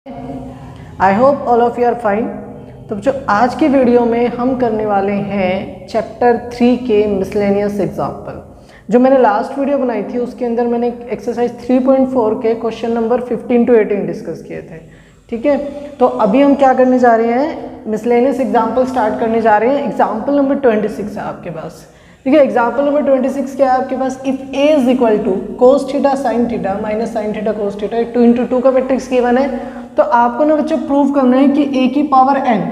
I hope all of you are fine. तो जो आज की वीडियो में हम करने वाले हैं चैप्टर 3 के मिसलेनियस एग्जाम्पल। जो मैंने लास्ट वीडियो बनाई थी उसके अंदर मैंने एक्सरसाइज 3.4 के क्वेश्चन नंबर 15 to 18 डिस्कस किए थे। ठीक है, तो अभी हम क्या करने जा रहे हैं, मिसलेनियस एग्जाम्पल स्टार्ट करने जा रहे हैं। एग्जाम्पल नंबर 26 है आपके पास। ठीक है, एग्जाम्पल नंबर 26 क्या है आपके पास, if a is equal to cos theta sine theta minus sine theta cos theta 2 × 2 का मैट्रिक्स गिवन है। तो आपको ना बच्चों प्रूव करना है कि a की पावर n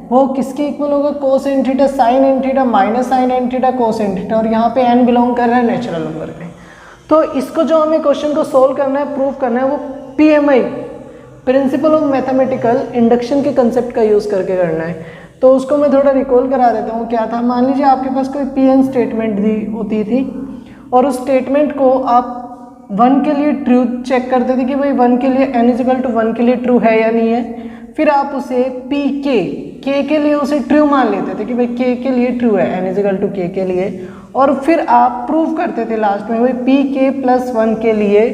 वो किसके इक्वल होगा, cos N theta sine N theta minus sine N theta cos N theta, और यहाँ पे n बिलोंग कर रहा है नेचुरल नंबर पे। तो इसको जो हमें क्वेश्चन को सोल्व करना है, प्रूव करना है, वो PMI principle of mathematical induction के कंसेप्ट का यूज़ करके करना है। तो उसको मैं थोड़ा रिकॉल करा देता हूँ। क्या था, मान लीजिए आपके पास कोई PN स्टेटमेंट दी होती थी और उस स्टेटमेंट को आप 1 के लिए ट्रू चेक करते थे कि भाई 1 के लिए n इक्वल टू 1 के लिए ट्रू है या नहीं है। फिर आप उसे PK के लिए उसे ट्रू मान लेते थे कि भाई k के लिए ट्रू है, n इक्वल टू k के लिए, और फिर आप प्रूव करते थे लास्ट में भाई PK + 1 के लिए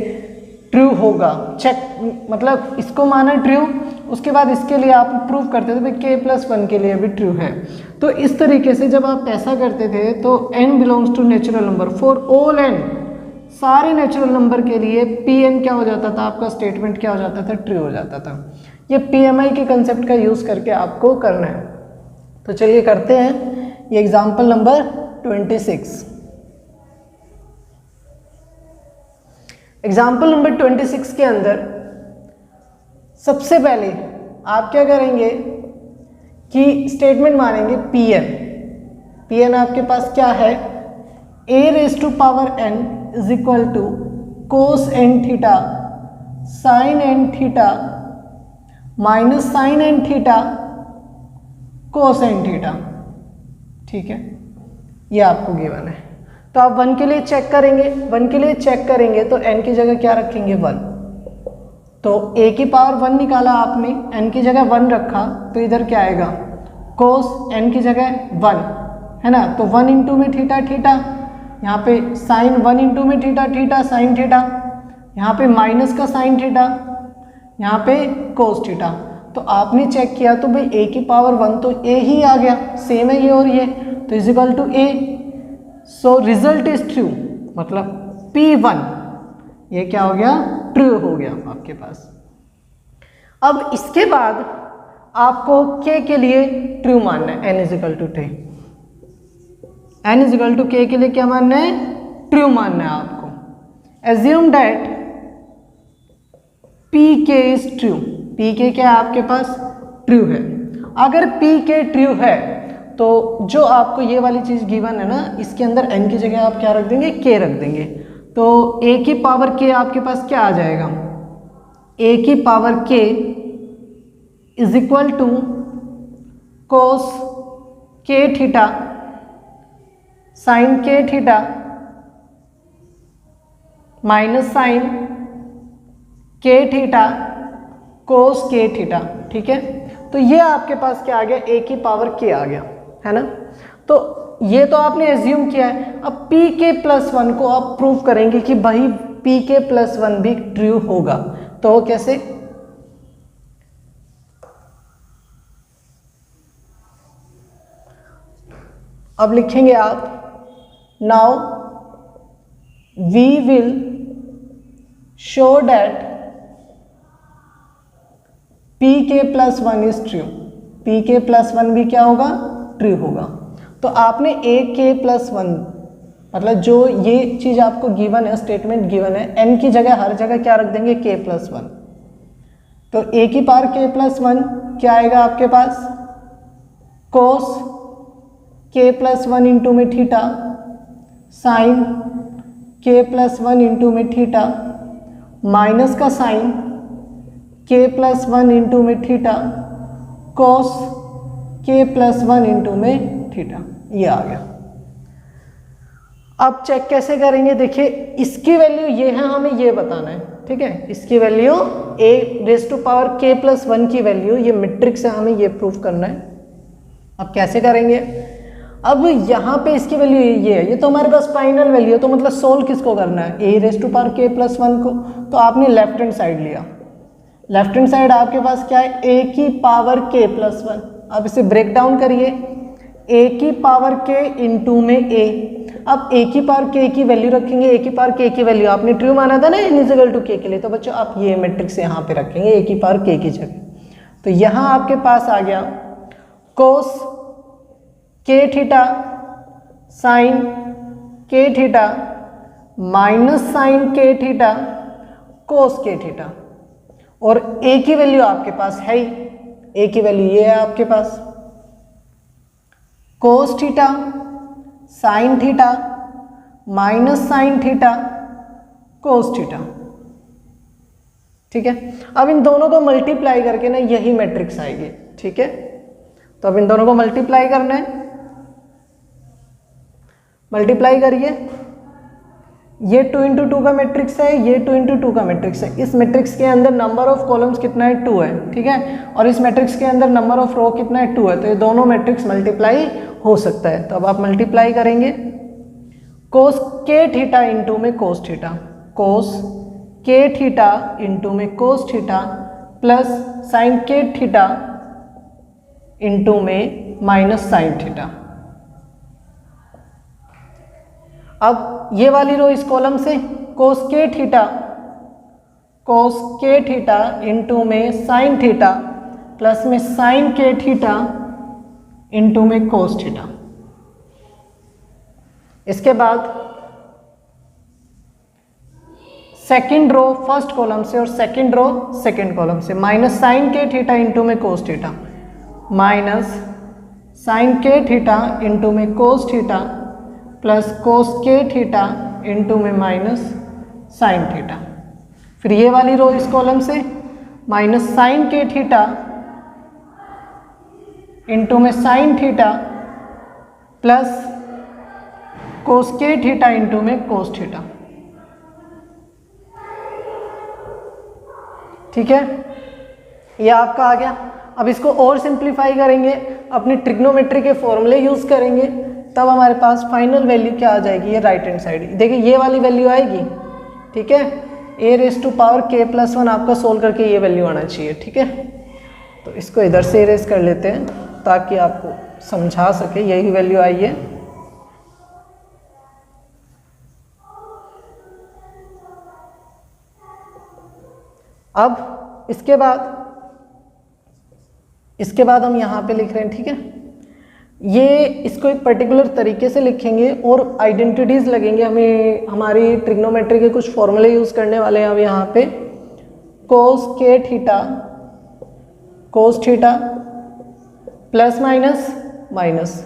ट्रू होगा। चेक मतलब इसको माना ट्रू, उसके बाद इसके लिए आप प्रूव करते थे भाई k + 1 के लिए भी ट्रू है। तो इस तरीके से जब आप ऐसा करते थे तो n belongs to natural number, for all n सारे नेचुरल नंबर के लिए Pn क्या हो जाता था, आपका स्टेटमेंट क्या हो जाता था, ट्रू हो जाता था। ये PMI के कंसेप्ट का यूज़ करके आपको करना है। तो चलिए करते हैं ये एग्जाम्पल नंबर 26। एग्जाम्पल नंबर 26 के अंदर सबसे पहले आप क्या करेंगे कि स्टेटमेंट मानेंगे Pn आपके पास क्या है, a⁴n is equal to cos N theta sine N theta minus sine N theta cos N theta. ठीक है, ये आपको गिवन है। तो आप 1 के लिए चेक करेंगे, 1 के लिए चेक करेंगे तो n की जगह क्या रखेंगे, 1। तो a की पावर 1 निकाला आपने, n की जगह 1 रखा, तो इधर क्या आएगा, कोस n की जगह 1 है ना। तो 1 × में थीटा थीटा, यहाँ पे साइन 1 × में थीटा थीटा साइन थीटा, यहाँ पे माइनस का साइन थीटा, यहाँ पे कोस थीटा। तो आपने चेक किया तो भाई a की पावर 1 तो a ही आ गया, सेम है ये और ये, तो is equal to a। So result is true, मतलब P1 ये क्या हो गया, ट्रू हो गया आपके पास। अब इसके बाद आपको k के लिए ट्रू मानना है, n is equal to t, n is equal to k के लिए क्या मानना है, ट्रू मानना है आपको। Assume that Pk is true, Pk क्या है आपके पास, ट्रू है। अगर Pk ट्रू है तो जो आपको ये वाली चीज़ गिवन है ना, इसके अंदर n की जगह आप क्या रख देंगे, k रख देंगे। तो a की पावर k आपके पास क्या आ जाएगा, a की power k is equal to cos k theta sine k theta minus sine k theta cos k theta. ठीक है, तो ये आपके पास क्या आ गया, a की पावर k आ गया है ना। तो ये तो आपने एज्यूम किया है। अब Pk + 1 को आप प्रूव करेंगे कि भाई Pk + 1 भी ट्रू होगा। तो कैसे, अब लिखेंगे आप, now we will show that Pk + 1 is true, Pk + 1 भी क्या होगा, ट्रू होगा। तो आपने Ak + 1 मतलब जो ये चीज़ आपको गिवन है, स्टेटमेंट गिवन है, n की जगह हर जगह क्या रख देंगे, k + 1। तो a की पावर k + 1 क्या आएगा आपके पास, कोस k + 1 × में थीटा साइन k + 1 × में थीटा माइनस का साइन k + 1 × में थीटा कोस k + 1 × में थीटा, ये आ गया। अब चेक कैसे करेंगे, देखिए इसकी वैल्यू ये है, हमें ये बताना है। ठीक है, इसकी वैल्यू a⁴k + 1 की वैल्यू, ये मैट्रिक्स है, हमें ये प्रूफ करना है। अब कैसे करेंगे, अब यहाँ पे इसकी वैल्यू ये है, ये तो हमारे पास फाइनल वैल्यू है, तो मतलब सोल्व किसको करना है, a⁴k + 1 को। तो आपने लेफ्ट हैंड साइड लिया, लेफ्ट हैंड साइड आपके पास क्या है, ए की पावर के प्लस 1। अब इसे ब्रेक डाउन करिए, ए की पावर के इंटू में ए। अब ए की पावर के की वैल्यू रखेंगे, ए की पावर के की वैल्यू आपने ट्रू माना था ना n इक्वल टू के लिए, तो बच्चों आप ये मैट्रिक्स यहाँ पे रखेंगे ए की पावर के की जगह। तो यहाँ आपके पास आ गया कोस के थीटा साइन के थीटा माइनस साइन के थीटा कोस के थीटा, और ए की वैल्यू आपके पास है ही, ए की वैल्यू ये है आपके पास cos theta sine theta minus sine theta cos theta. ठीक है, अब इन दोनों को मल्टीप्लाई करके ना यही मैट्रिक्स आएगी। ठीक है, तो अब इन दोनों को मल्टीप्लाई करना है, मल्टीप्लाई करिए। ये 2 इंटू 2 का मैट्रिक्स है, ये 2 इंटू 2 का मैट्रिक्स है। इस मैट्रिक्स के अंदर नंबर ऑफ कॉलम्स कितना है, 2 है। ठीक है, और इस मैट्रिक्स के अंदर नंबर ऑफ रो कितना है, 2 है। तो ये दोनों मैट्रिक्स मल्टीप्लाई हो सकता है। तो अब आप मल्टीप्लाई करेंगे, कोस के थीटा इंटू में कोस थीटा, कोस के थीटा इंटू में कोस थीटा प्लस साइन के थीटा इंटू में माइनस साइन थीटा। अब ये वाली रो इस कॉलम से कोस के थीटा इंटू में साइन थीटा प्लस में साइन के थीटा इंटू में कोस थीटा। इसके बाद सेकंड रो फर्स्ट कॉलम से और सेकंड रो सेकंड कॉलम से, माइनस साइन के थीटा इंटू में कोस थीटा, माइनस साइन के थीटा इंटू में कोस थीटा प्लस कोस के थीटा इंटू में माइनस साइन थीटा। फिर ये वाली रो इस कॉलम से माइनस साइन के थीटा इंटू में साइन थीटा प्लस कोस के थीटा इंटू में कोस थीटा। ठीक है, ये आपका आ गया। अब इसको और सिंप्लीफाई करेंगे, अपनी ट्रिग्नोमेट्री के फॉर्मूले यूज करेंगे, तब हमारे पास फाइनल वैल्यू क्या आ जाएगी, ये राइट हैंड साइड। देखिए ये वाली वैल्यू आएगी। ठीक है, ए रेस टू पावर के प्लस 1 आपका सोल्व करके ये वैल्यू आना चाहिए। ठीक है, तो इसको इधर से इरेज कर लेते हैं ताकि आपको समझा सके, यही वैल्यू आई है। अब इसके बाद हम यहाँ पे लिख रहे हैं। ठीक है, ये इसको एक पर्टिकुलर तरीके से लिखेंगे और आइडेंटिटीज लगेंगे हमें, हमारी ट्रिग्नोमेट्री के कुछ फॉर्मूले यूज करने वाले हैं हम यहाँ पे। कोस के थीटा प्लस माइनस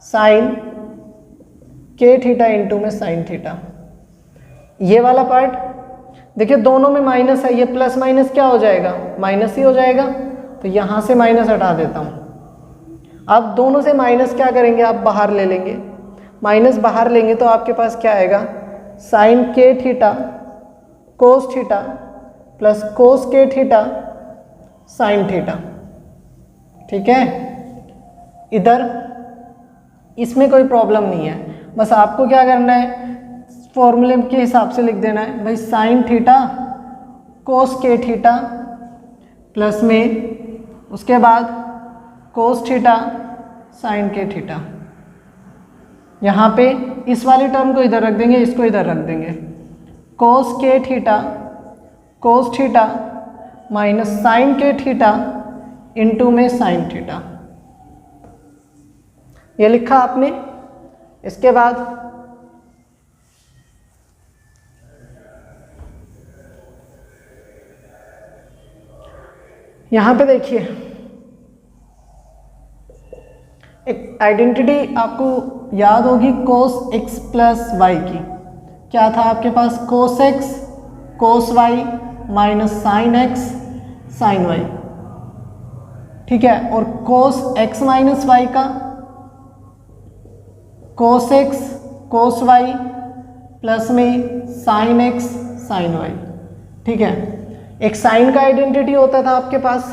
साइन के थीटा इंटू में साइन थीटा। ये वाला पार्ट देखिए दोनों में माइनस है, ये प्लस माइनस क्या हो जाएगा, माइनस ही हो जाएगा। तो यहाँ से माइनस हटा देता हूँ। अब दोनों से माइनस क्या करेंगे, आप बाहर ले लेंगे, माइनस बाहर लेंगे तो आपके पास क्या आएगा, साइन के theta cos theta plus cos के थीटा साइन थीटा। ठीक है, इधर इसमें कोई प्रॉब्लम नहीं है, बस आपको क्या करना है, फॉर्मूले के हिसाब से लिख देना है भाई, साइन थीटा कोस के थीटा प्लस में उसके बाद कोस थीटा साइन के थीटा। यहाँ पे इस वाली टर्म को इधर रख देंगे, इसको इधर रख देंगे, कोस थीटा माइनस साइन के थीटा इंटू में साइन थीटा। ये लिखा आपने। इसके बाद यहाँ पे देखिए एक आइडेंटिटी आपको याद होगी कोस x प्लस वाई की। क्या था आपके पास, cos x cos y minus sine x sine y। ठीक है, और कोस x माइनस वाई का cos x cos y plus में साइन x साइन y। ठीक है, एक साइन का आइडेंटिटी होता था आपके पास।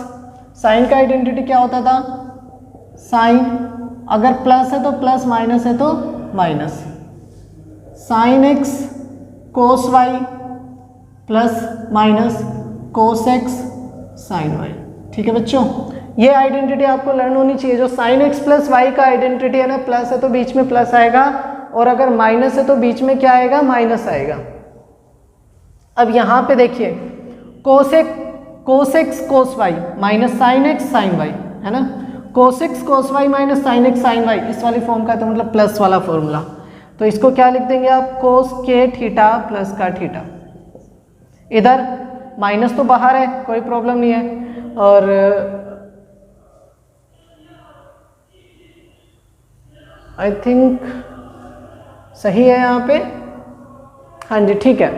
साइन का आइडेंटिटी क्या होता था, साइन अगर प्लस है तो प्लस, माइनस है तो minus. Sine x cos Y plus minus cos x sine y. ठीक है बच्चों, ये आइडेंटिटी आपको लर्न होनी चाहिए। जो साइन एक्स प्लस वाई का आइडेंटिटी है ना, प्लस है तो बीच में प्लस आएगा, और अगर माइनस है तो बीच में क्या आएगा, माइनस आएगा। अब यहाँ पे देखिए cos x cos y minus sine x sine y, है ना, cos x cos y minus sine x sine y, इस वाली फॉर्म का, तो मतलब प्लस वाला फॉर्मूला। तो इसको क्या लिख देंगे आप, कोस के थीटा प्लस का थीटा। इधर माइनस तो बाहर है, कोई प्रॉब्लम नहीं है, और आई थिंक सही है यहाँ पे, हाँ जी ठीक है।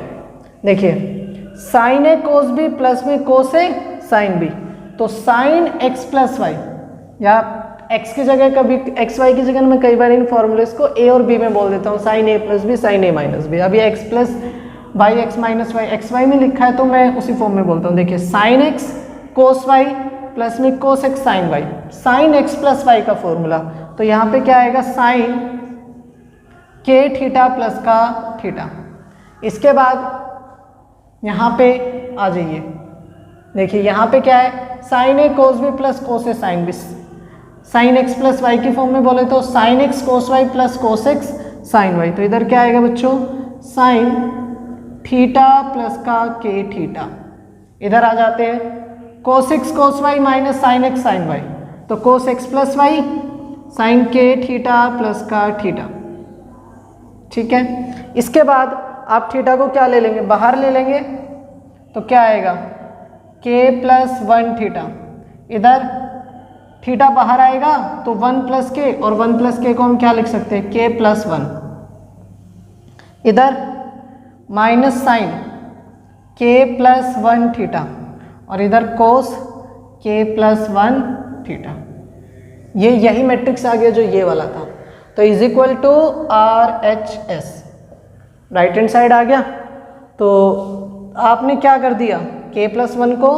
देखिए sign a cos b plus में कोस ए साइन बी, तो साइन एक्स प्लस वाई, या एक्स की जगह कभी एक्स वाई की जगह मैं कई बार इन फॉर्मूलेस को ए और बी में बोल देता हूँ, sine A plus B sine A minus B. अभी X plus Y X minus Y X Y में लिखा है तो मैं उसी फॉर्म में बोलता हूँ। देखिए sine x cos Y plus में cos x sine Y, sine x plus Y का फॉर्मूला, तो यहाँ पे क्या आएगा, साइन के थीटा प्लस का थीटा। इसके बाद यहाँ पे आ जाइए, देखिए यहाँ पे क्या है, sine a cos b plus cos a sine b, sine x plus y की फॉर्म में बोले तो sine x cos Y plus cos x sine y. तो इधर क्या आएगा बच्चों, साइन थीटा प्लस का के थीटा। इधर आ जाते हैं, cos x cos y minus sine x sine y, तो cos x plus y sine के थीटा प्लस का थीटा। ठीक है, इसके बाद आप थीटा को क्या ले लेंगे, बाहर ले लेंगे, तो क्या आएगा, के प्लस 1 थीटा। इधर थीटा बाहर आएगा तो 1 प्लस के, और 1 प्लस के को हम क्या लिख सकते हैं, के प्लस 1। इधर माइनस साइन के प्लस 1 थीटा, और इधर कोस के प्लस 1 थीटा। ये यही मैट्रिक्स आ गया जो ये वाला था, तो is equal to R H S, right hand side आ गया। तो आपने क्या कर दिया, k प्लस 1 को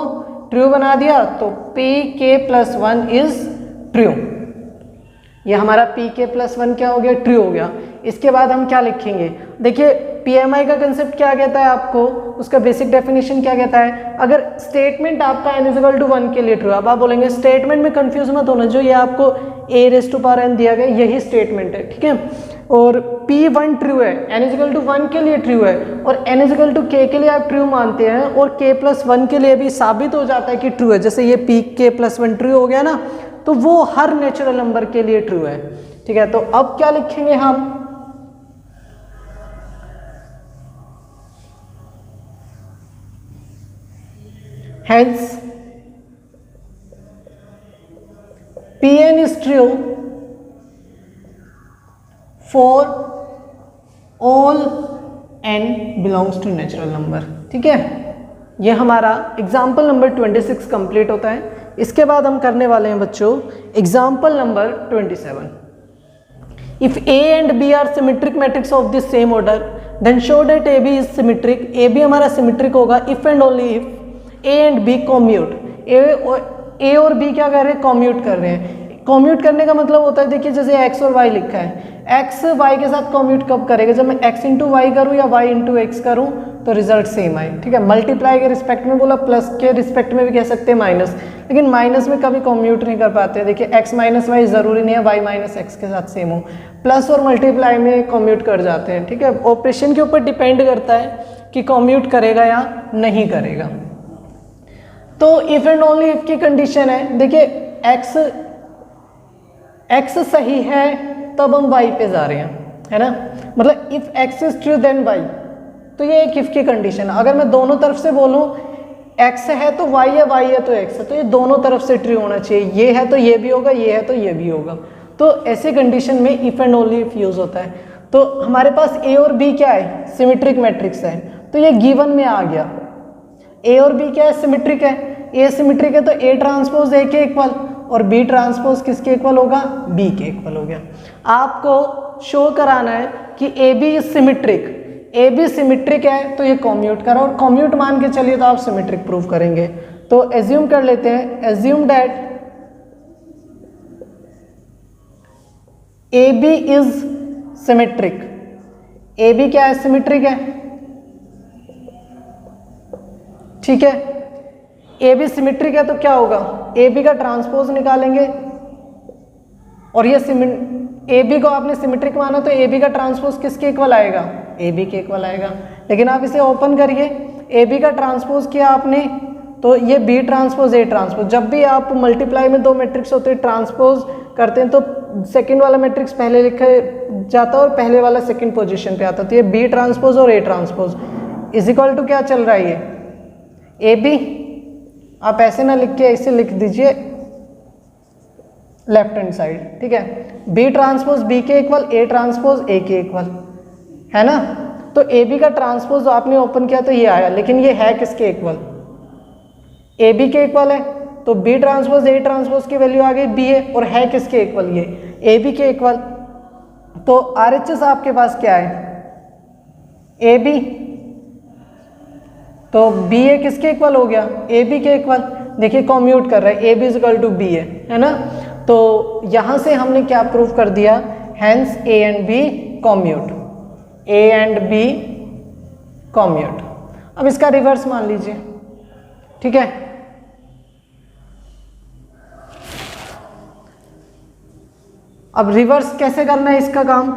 ट्रू बना दिया, तो p k plus 1 is true. ये हमारा p k प्लस 1 क्या हो गया, ट्रू हो गया। इसके बाद हम क्या लिखेंगे, देखिए PMI का कंसेप्ट क्या कहता है आपको, उसका बेसिक डेफिनेशन क्या कहता है, अगर स्टेटमेंट आपका n इक्वल टू 1 के लिए ट्रू, अब आप बोलेंगे स्टेटमेंट में कंफ्यूज मत होना, जो ये आपको a raise to power n दिया गया यही स्टेटमेंट है, ठीक है। और P1 ट्रू है, n इक्वल टू 1 के लिए ट्रू है, और n इक्वल टू k के लिए आप ट्रू मानते हैं, और k प्लस 1 के लिए भी साबित हो जाता है कि ट्रू है। जैसे ये p k प्लस 1 ट्रू हो गया ना, तो वो हर नेचुरल नंबर के लिए ट्रू है, ठीक है। तो अब क्या लिखेंगे हम, hence Pn is true for all n belongs to natural number, ठीक है। ये हमारा एग्जाम्पल नंबर 26 कंप्लीट होता है। इसके बाद हम करने वाले हैं बच्चों example number 27। If a and b are symmetric matrix of the same order then show that ab is symmetric। ab हमारा सिमेट्रिक होगा if and only if a and b commute। a और b क्या कर रहे हैं, commute कर रहे हैं। कॉम्यूट करने का मतलब होता है, देखिए जैसे x और y लिखा है, x y के साथ कॉम्यूट कब करेगा, जब मैं x इंटू वाई करूँ या y इंटू एक्स करूँ तो रिजल्ट सेम आए, ठीक है। मल्टीप्लाई के रिस्पेक्ट में बोला, प्लस के रिस्पेक्ट में भी कह सकते हैं माइनस, लेकिन माइनस में कभी कॉम्यूट नहीं कर पाते। देखिए x माइनस वाई ज़रूरी नहीं है y माइनस एक्स के साथ सेम हो, प्लस और मल्टीप्लाई में कॉम्यूट कर जाते हैं, ठीक है। ऑपरेशन के ऊपर डिपेंड करता है कि कॉम्यूट करेगा या नहीं करेगा। तो इफ एंड ओनली इफ की कंडीशन है, देखिए x सही है तब हम y पे जा रहे हैं, है ना, मतलब if x is true then y, तो ये एक इफ की कंडीशन है। अगर मैं दोनों तरफ से बोलूं x है तो y है, y है तो x है, तो ये दोनों तरफ से ट्रू होना चाहिए, ये है तो ये भी होगा, ये है तो ये भी होगा। तो ऐसे कंडीशन में if and only if use होता है। तो हमारे पास a और b क्या है, सिमेट्रिक मैट्रिक्स है, तो ये गिवन में आ गया। a और b क्या है, सिमेट्रिक है, a सिमेट्रिक है तो a ट्रांसपोज a के इक्वल, और b ट्रांसपोज किसके इक्वल होगा, b के इक्वल हो गया। आपको शो कराना है कि ab is symmetric, ab symmetric है तो ये कॉम्यूट करो, और कॉम्यूट मान के चलिए तो आप सिमेट्रिक प्रूव करेंगे। तो एज्यूम कर लेते हैं, assume that ab is symmetric. ab क्या है, सिमेट्रिक है, ठीक है। ए बी सिमेट्रिक है तो क्या होगा, ए बी का ट्रांसपोज निकालेंगे और ये ए बी को आपने सिमेट्रिक माना तो ए बी का ट्रांसपोज किसके इक्वल आएगा, ए बी के इक्वल आएगा। लेकिन आप इसे ओपन करिए, ए बी का ट्रांसपोज किया आपने तो ये बी ट्रांसपोज ए ट्रांसपोज, जब भी आप मल्टीप्लाई में दो मैट्रिक्स होते हैं ट्रांसपोज करते हैं तो सेकंड वाला मैट्रिक्स पहले लिखा जाता है और पहले वाला सेकंड पोजीशन पे आता है। तो ये बी ट्रांसपोज और A transpose is equal to क्या चल रहा है, ये ए बी। आप ऐसे ना लिख के ऐसे लिख दीजिए लेफ्ट हैंड साइड, ठीक है। बी ट्रांसपोज बी के इक्वल, ए ट्रांसपोज ए के इक्वल, है ना। तो ए बी का ट्रांसपोज आपने ओपन किया तो ये आया, लेकिन ये है किसके इक्वल, ए बी के इक्वल है। तो बी ट्रांसपोज ए ट्रांसपोज की वैल्यू आ गई बी है, और है किसके इक्वल, ये ए बी के इक्वल। तो RHS आपके पास क्या है, ए बी, तो बी ए किसके इक्वल हो गया, ए बी के इक्वल। देखिए कॉम्यूट कर रहा है, A B is equal to B है ना। तो यहां से हमने क्या प्रूव कर दिया, hence A and B commute, A and B commute. अब इसका रिवर्स मान लीजिए, ठीक है। अब रिवर्स कैसे करना है इसका काम,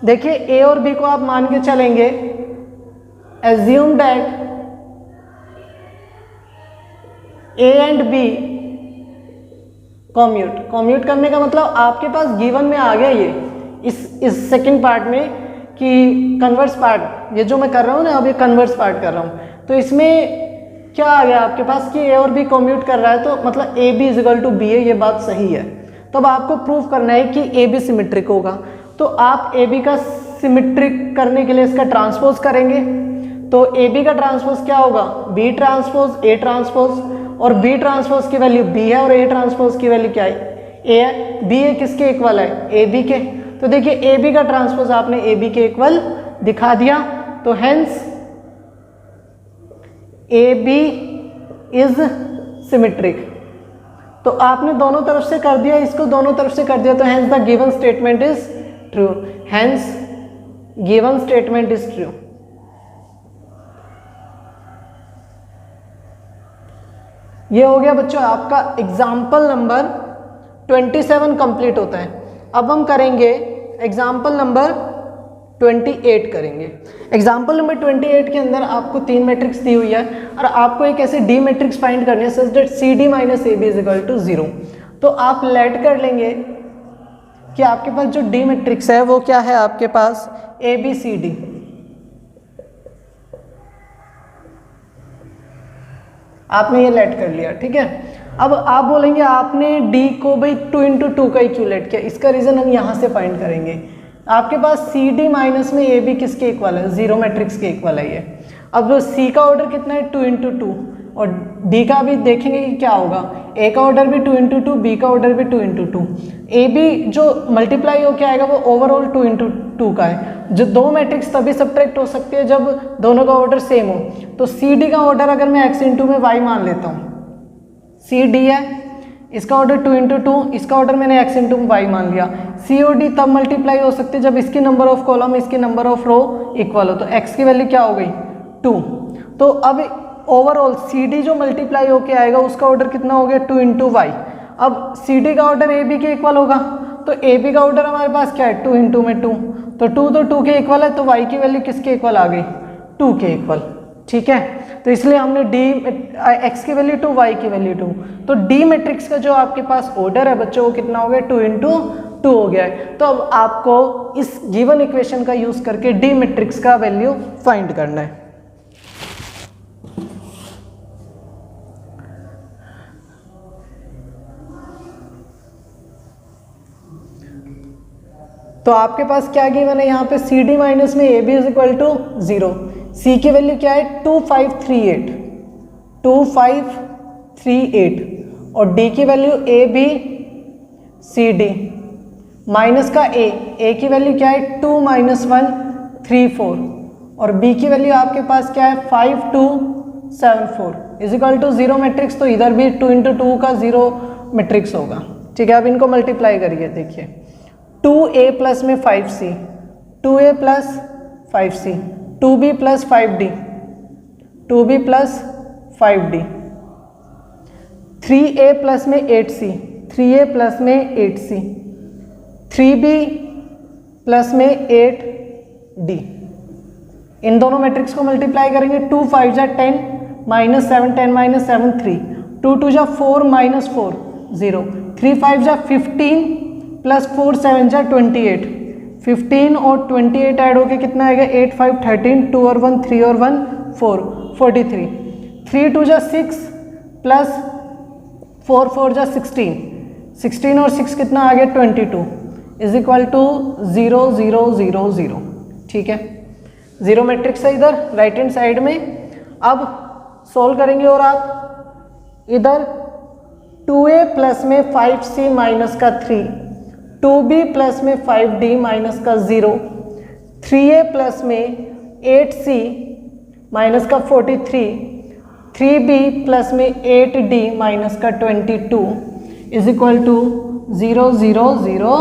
देखिए ए और बी को आप मान के चलेंगे, assume that A and B commute. Commute करने का मतलब आपके पास गिवन में आ गया ये इस सेकंड पार्ट में कि कन्वर्स पार्ट, ये जो मैं कर रहा हूँ ना अब ये कन्वर्स पार्ट कर रहा हूँ, तो इसमें क्या आ गया आपके पास कि ए और बी कॉम्यूट कर रहा है, तो मतलब A B is equal to B है, ये बात सही है। तब आपको प्रूफ करना है कि ए बी सिमेट्रिक होगा, तो आप ए बी का सिमेट्रिक करने के लिए इसका ट्रांसपोज करेंगे। तो ए बी का ट्रांसपोज क्या होगा, बी ट्रांसपोज ए ट्रांसपोज, और बी ट्रांसपोज की वैल्यू बी है और ए ट्रांसपोज की वैल्यू क्या है, ए है। बी ए किसके इक्वल है, ए बी के। तो देखिए ए बी का ट्रांसपोज आपने ए बी के इक्वल दिखा दिया, तो hence A B is symmetric. तो आपने दोनों तरफ से कर दिया, इसको दोनों तरफ से कर दिया, तो hence the given statement is true, hence given statement is true. ये हो गया बच्चों आपका एग्जाम्पल नंबर 27 कंप्लीट होता है। अब हम करेंगे एग्जाम्पल नंबर 28 करेंगे। एग्जाम्पल नंबर 28 के अंदर आपको तीन मैट्रिक्स दी हुई है और आपको एक ऐसे डी मैट्रिक्स फाइंड करनी है such that C D minus A B is equal to 0। तो आप लेट कर लेंगे कि आपके पास जो डी मैट्रिक्स है वो क्या है, आपके पास ए बी सी डी। आपने ये लेट कर लिया, ठीक है। अब आप बोलेंगे आपने D को भाई 2 into 2 का ही क्यों लेट किया, इसका रीज़न हम यहाँ से फाइंड करेंगे। आपके पास सी डी माइनस में ए बी किसके इक्वल है, 0 मैट्रिक्स के इक्वल है ये। अब सी का ऑर्डर कितना है, 2 into 2, और डी का भी देखेंगे कि क्या होगा, ए का ऑर्डर भी 2 into 2, बी का ऑर्डर भी 2 into 2। ए बी जो मल्टीप्लाई होकर आएगा वो ओवरऑल 2 into 2 का है। जो दो मैट्रिक्स तभी सब्ट्रैक्ट हो सकती है जब दोनों का ऑर्डर सेम हो। तो सी डी का ऑर्डर अगर मैं x into में y मान लेता हूँ, सी डी है, इसका ऑर्डर 2 into 2, इसका ऑर्डर मैंने x into में y मान लिया। सी और डी तब मल्टीप्लाई हो सकती है जब इसकी नंबर ऑफ कॉलम इसकी नंबर ऑफ रो इक्वल हो। तो x की वैल्यू क्या हो गई, 2। तो अब ओवरऑल सी डी जो मल्टीप्लाई होके आएगा उसका ऑर्डर कितना हो गया, 2 into y। अब सी डी का ऑर्डर ए बी के इक्वल होगा, तो ए बी का ऑर्डर हमारे पास क्या है, 2 into में 2, तो 2 तो 2 के इक्वल है, तो y की वैल्यू किसके इक्वल आ गई, 2 के इक्वल, ठीक है। तो इसलिए हमने x की वैल्यू 2, y की वैल्यू 2। तो डी मैट्रिक्स का जो आपके पास ऑर्डर है बच्चों वो कितना हो गया, 2 into 2 हो गया है। तो अब आपको इस गिवन इक्वेशन का यूज करके डी मैट्रिक्स का वैल्यू फाइंड करना है। तो आपके पास क्या गिवन है यहाँ पे, सी डी माइनस में A B is equal to 0। C की वैल्यू क्या है, 2538, 2538, और डी की value A B C D minus का ए की वैल्यू क्या है, 2 - 1 3 4, और बी की वैल्यू आपके पास क्या है, 5 2 7 4 इज इक्वल टू 0 मैट्रिक्स। तो इधर भी 2 into 2 का 0 मैट्रिक्स होगा, ठीक है। अब इनको मल्टीप्लाई करिए, देखिए 2a प्लस में 5c, 2a plus 5c, 2b plus 5d, 2b plus 5d, 3a plus में 8c, 3a प्लस में 8c, 3b प्लस में 8d। इन दोनों मैट्रिक्स को मल्टीप्लाई करेंगे, 2 5 जा 10 माइनस 7 10 माइनस 7 3, 2 2 जा 4 माइनस 4 0, 3 5 जा 15 प्लस 4 7 जा 28, 15 और 28 ऐड होके कितना आएगा 8 5 13, 2 और 1 3 और 1 4 43, 3 2 जा 6 प्लस 4 4 जा 16, 16 और 6 कितना आ गया 22 इज इक्वल टू 0 0 0 0। ठीक है, जीरो मैट्रिक्स है इधर राइट हैंड साइड में। अब सोल्व करेंगे और आप इधर 2a प्लस में 5c माइनस का 3, 2b प्लस में 5d माइनस का 0, 3a प्लस में 8c माइनस का 43, 3b प्लस में 8d माइनस का 22 इज इक्वल टू 0 0 0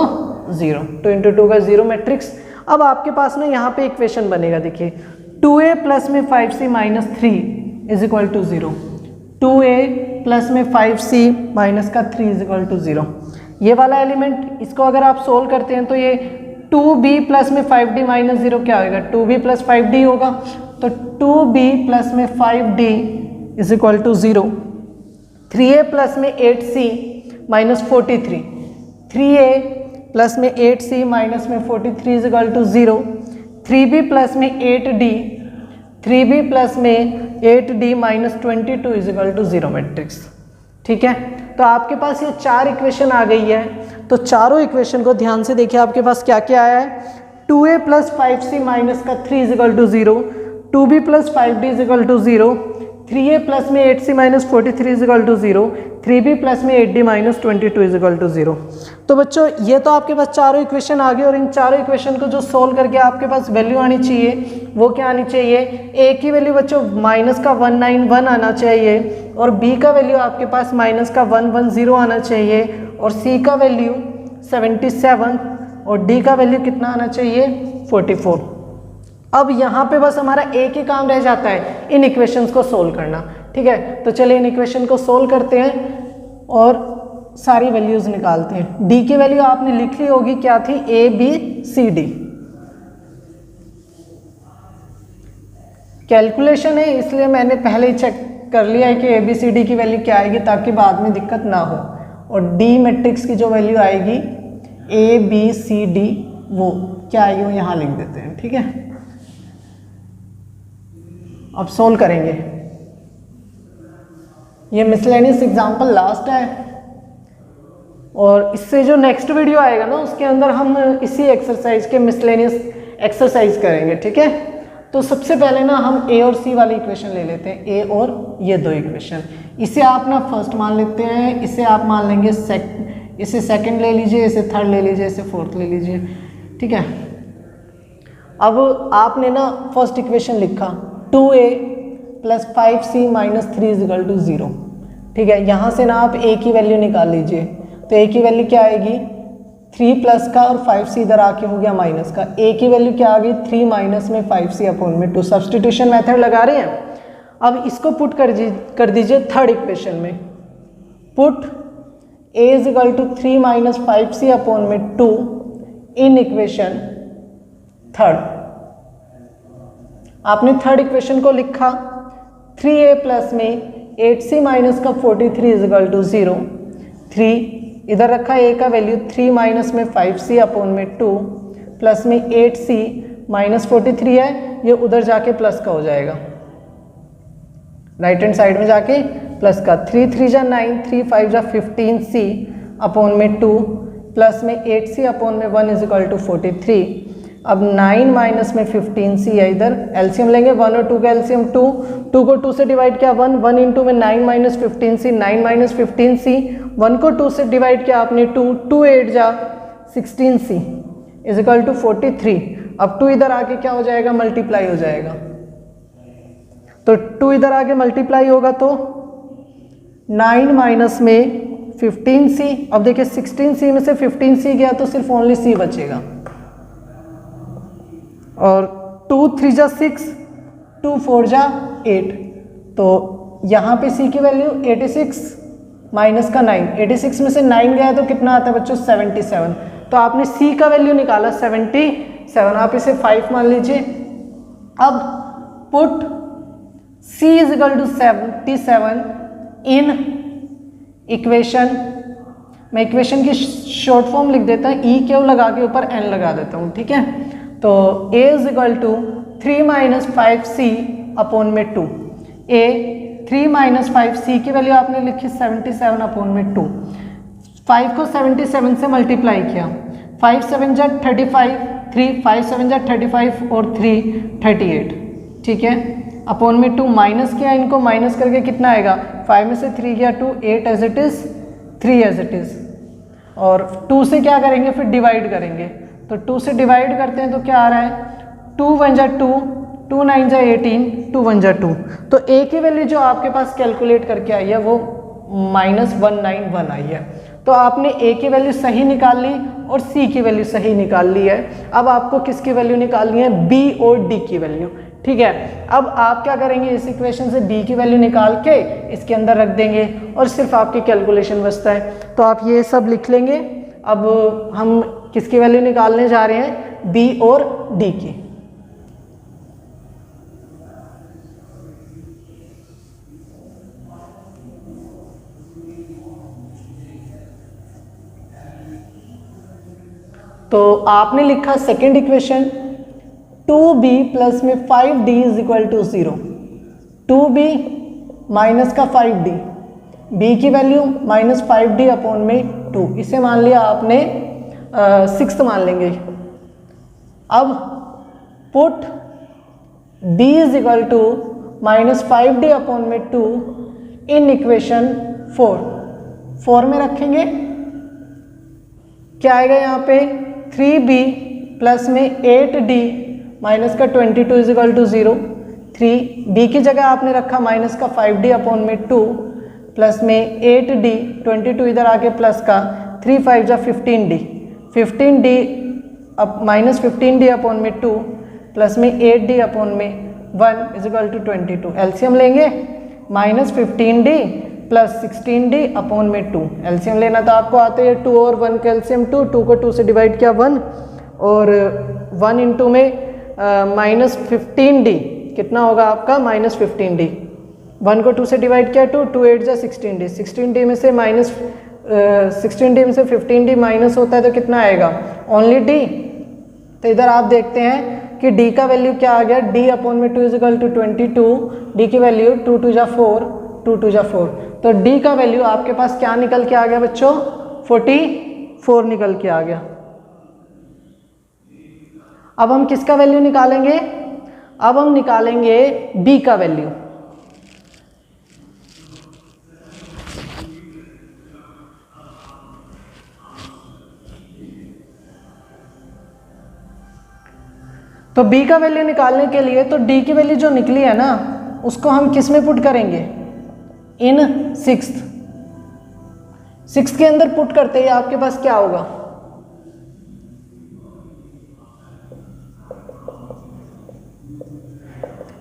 0। 2 इंटू 2 का जीरो मैट्रिक्स। अब आपके पास ना यहाँ पे इक्वेशन बनेगा, देखिए 2a प्लस में 5c minus 3 is equal to 0, 2a plus में 5c माइनस का 3 इज इक्वल टू 0। ये वाला एलिमेंट इसको अगर आप सोल्व करते हैं तो ये 2b प्लस में 5d माइनस 0 क्या होगा 2b प्लस 5d होगा, तो 2b प्लस में 5d is equal to 0। 3a plus में 8c माइनस 43, 3a प्लस में 8c माइनस में 43 is equal to 0, 3b plus में 8d, 3b प्लस में 8d minus 22 is equal to 0 matrix. ठीक है, तो आपके पास ये चार इक्वेशन आ गई है। तो चारों इक्वेशन को ध्यान से देखिए, आपके पास क्या क्या आया है 2a प्लस 5c माइनस का 3 is equal to 0, 2b plus 5d is equal to 0, 3a plus में 8c minus 43 is equal to 0, 3b plus में 8d minus 22 is equal to 0। तो बच्चों ये तो आपके पास चारों इक्वेशन आ गए, और इन चारों इक्वेशन को जो सोल्व करके आपके पास वैल्यू आनी चाहिए वो क्या आनी चाहिए, a की वैल्यू बच्चों माइनस का 191 आना चाहिए, और b का वैल्यू आपके पास माइनस का 110 आना चाहिए, और c का वैल्यू 77 और d का वैल्यू कितना आना चाहिए 44। अब यहाँ पे बस हमारा एक ही काम रह जाता है, इन इक्वेशंस को सोल्व करना। ठीक है, तो चलिए इन इक्वेशन को सोल्व करते हैं और सारी वैल्यूज निकालते हैं। d की वैल्यू आपने लिख ली होगी, क्या थी a b c d। Calculation है इसलिए मैंने पहले ही चेक कर लिया है कि a b c d की वैल्यू क्या आएगी, ताकि बाद में दिक्कत ना हो। और d मैट्रिक्स की जो वैल्यू आएगी a b c d वो क्या आएगी वो यहाँ लिख देते हैं। ठीक है, अब सोल्व करेंगे। ये मिसलेनियस एग्जाम्पल लास्ट है, और इससे जो नेक्स्ट वीडियो आएगा ना उसके अंदर हम इसी एक्सरसाइज के मिसलेनियस एक्सरसाइज करेंगे। ठीक है, तो सबसे पहले ना हम a और c वाली इक्वेशन ले लेते हैं, a और ये दो इक्वेशन। इसे आप ना फर्स्ट मान लेते हैं, इसे आप मान लेंगे इसे सेकंड ले लीजिए, इसे थर्ड ले लीजिए, इसे फोर्थ ले लीजिए। ठीक है, अब आपने ना फर्स्ट इक्वेशन लिखा 2a plus 5c minus 3 is equal to 0। ठीक है, यहाँ से ना आप a की वैल्यू निकाल लीजिए, तो a की वैल्यू क्या आएगी 3 प्लस का और 5c इधर आके हो गया माइनस का, a की वैल्यू क्या आ गई 3 माइनस में 5c अपॉन में 2। सब्सटीट्यूशन मेथड लगा रहे हैं। अब इसको पुट कर दीजिए थर्ड इक्वेशन में, put a is equal to 3 minus 5c upon में 2 इन इक्वेशन थर्ड। आपने थर्ड इक्वेशन को लिखा 3a प्लस में 8c माइनस का 43 इज इक्वल टू 0, 3 इधर रखा a का वैल्यू 3 माइनस में 5c अपॉन में 2 प्लस में 8c माइनस 43 है, ये उधर जाके प्लस का हो जाएगा, राइट हैंड साइड में जाके प्लस का। 3 3 जा 9, 3 5 जा 15c अपॉन में 2 प्लस में 8c अपॉन में 1 इज इक्वल टू 43। अब 9 माइनस में 15c है, इधर एलसीएम लेंगे 1 और 2 का एलसीएम 2, 2 को 2 से डिवाइड किया 1, 1 इंटू में 9 माइनस 15c, 9 माइनस 15c, 1 को 2 से डिवाइड किया आपने 2, 2 8 जा 16c इज इक्वल टू 43। अब 2 इधर आके क्या हो जाएगा मल्टीप्लाई हो जाएगा, तो 2 इधर आके मल्टीप्लाई होगा तो 9 माइनस में 15c, अब देखिए 16c में से 15c गया तो सिर्फ ओनली c बचेगा, और 2 3 जा 6, 2 4 जा 8, तो यहाँ पे c की वैल्यू 86 माइनस का 9, 86 में से 9 गया तो कितना आता है बच्चों 77। तो आपने C का वैल्यू निकाला 77, आप इसे 5 मान लीजिए। अब put C is equal to 77 in equation, मैं इक्वेशन की शॉर्ट फॉर्म लिख देता हूँ, ई क्यू लगा के ऊपर n लगा देता हूँ, ठीक है। तो a is equal to 3 minus 5c upon में 2, a 3 माइनस 5c की वैल्यू आपने लिखी 77 अपॉन में 2, 5 को 77 से मल्टीप्लाई किया, 5 7 जा 35, 3 5 7 जा 35 और 3 38, ठीक है। अपॉन में 2 माइनस किया, इनको माइनस करके कितना आएगा, 5 में से 3 गया 2, 8 as it is, 3 as it is, और 2 से क्या करेंगे फिर डिवाइड करेंगे, तो 2 से डिवाइड करते हैं तो क्या आ रहा है 2 1 जा 2, 2 9 जा 18, 2 1 जा 2। तो a की वैल्यू जो आपके पास कैलकुलेट करके आई है वो -191 आई है। तो आपने a की वैल्यू सही निकाल ली और c की वैल्यू सही निकाल ली है। अब आपको किसकी वैल्यू निकालनी है, b और d की वैल्यू, ठीक है। अब आप क्या करेंगे, इस इक्वेशन से b की वैल्यू निकाल के इसके अंदर रख देंगे और सिर्फ आपकी कैलकुलेशन बचता है, तो आप ये सब लिख लेंगे। अब हम किसकी वैल्यू निकालने जा रहे हैं, b और d की। तो आपने लिखा सेकेंड इक्वेशन 2b प्लस में 5d is equal to 0, 2b minus का 5d, b की वैल्यू माइनस 5d अपॉन में 2, इसे मान लिया आपने 6 मान लेंगे। अब put b is equal to minus 5d upon में 2 इन इक्वेशन 4 में रखेंगे, क्या आएगा यहाँ पे 3b प्लस में 8d माइनस का 22 इज इक्वल टू 0, 3b की जगह आपने रखा माइनस का 5d अपॉन में 2 प्लस में 8d, 22 इधर आके प्लस का 3 5 जा 15d, 15d अब माइनस 15d अपॉन में 2 प्लस में 8d अपॉन में 1 इज इक्वल टू 22। एलसीएम लेंगे, minus 15d plus 16d upon में 2, एलसीएम लेना तो आपको आते हैं 2 और 1 का एलसीएम 2, 2 को 2 से डिवाइड किया 1 और 1 इंटू में माइनस 15d कितना होगा आपका माइनस 15d, 1 को 2 से डिवाइड किया 2, 2 8 जा 16d, 16d में से माइनस 16d में से 15d माइनस होता है तो कितना आएगा ओनली d। तो इधर आप देखते हैं कि d का वैल्यू क्या आ गया, d अपॉन में 2 इज इक्वल टू 22, d की वैल्यू 2 2 जा 4, 2 2 जा 4, तो d का वैल्यू आपके पास क्या निकल के आ गया बच्चों 44 निकल के आ गया। अब हम किसका वैल्यू निकालेंगे, अब हम निकालेंगे b का वैल्यू। तो b का वैल्यू निकालने के लिए तो d की वैल्यू जो निकली है ना उसको हम किस में पुट करेंगे, इन सिक्स्थ के अंदर पुट करते ही आपके पास क्या होगा,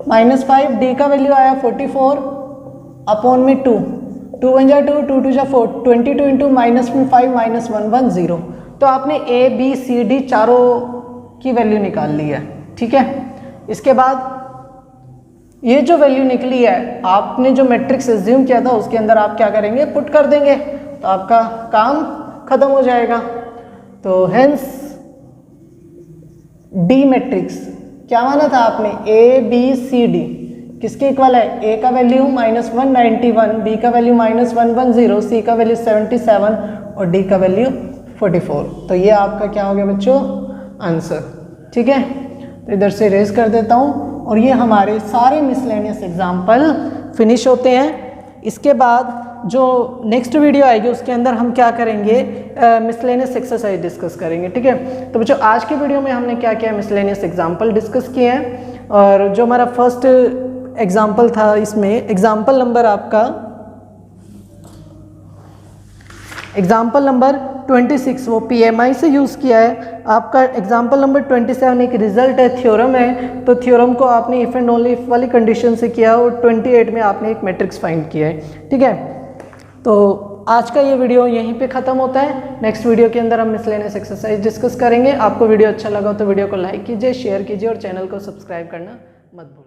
-5 d का वैल्यू आया 44 अपॉन में 2, 2 1 जा 2, 2 2 जा 4, 22 इंटू माइनस में 5 माइनस 1 1 0। तो आपने a b c d चारों की वैल्यू निकाल ली है, ठीक है। इसके बाद ये जो वैल्यू निकली है आपने जो मैट्रिक्स एज्यूम किया था उसके अंदर आप क्या करेंगे, पुट कर देंगे, तो आपका काम खत्म हो जाएगा। तो हेंस डी मैट्रिक्स क्या माना था आपने, ए बी सी डी किसके इक्वल है, ए का वैल्यू -191, बी का वैल्यू -110, सी का वैल्यू 77 और डी का वैल्यू 44। तो ये आपका क्या हो गया बच्चों आंसर, ठीक है। तो इधर से रेज कर देता हूँ और ये हमारे सारे मिसलेनियस एग्जाम्पल फिनिश होते हैं। इसके बाद जो नेक्स्ट वीडियो आएगी उसके अंदर हम क्या करेंगे, मिसलेनियस एक्सरसाइज डिस्कस करेंगे, ठीक है। तो बच्चों आज की वीडियो में हमने क्या किया, मिसलेनियस एग्जाम्पल डिस्कस किए हैं और जो हमारा फर्स्ट एग्जाम्पल था इसमें एग्जाम्पल नंबर आपका एग्जाम्पल नंबर 26 वो PMI से यूज़ किया है। आपका एग्जाम्पल नंबर 27 एक रिजल्ट है, थ्योरम है, तो थ्योरम को आपने इफ़ एंड ओनली इफ वाली कंडीशन से किया और 28 में आपने एक मैट्रिक्स फाइंड किया है, ठीक है। तो आज का ये वीडियो यहीं पे ख़त्म होता है। नेक्स्ट वीडियो के अंदर हम मिसलेनियस एक्सरसाइज डिस्कस करेंगे। आपको वीडियो अच्छा लगा तो वीडियो को लाइक कीजिए, शेयर कीजिए और चैनल को सब्सक्राइब करना मत भूलिए।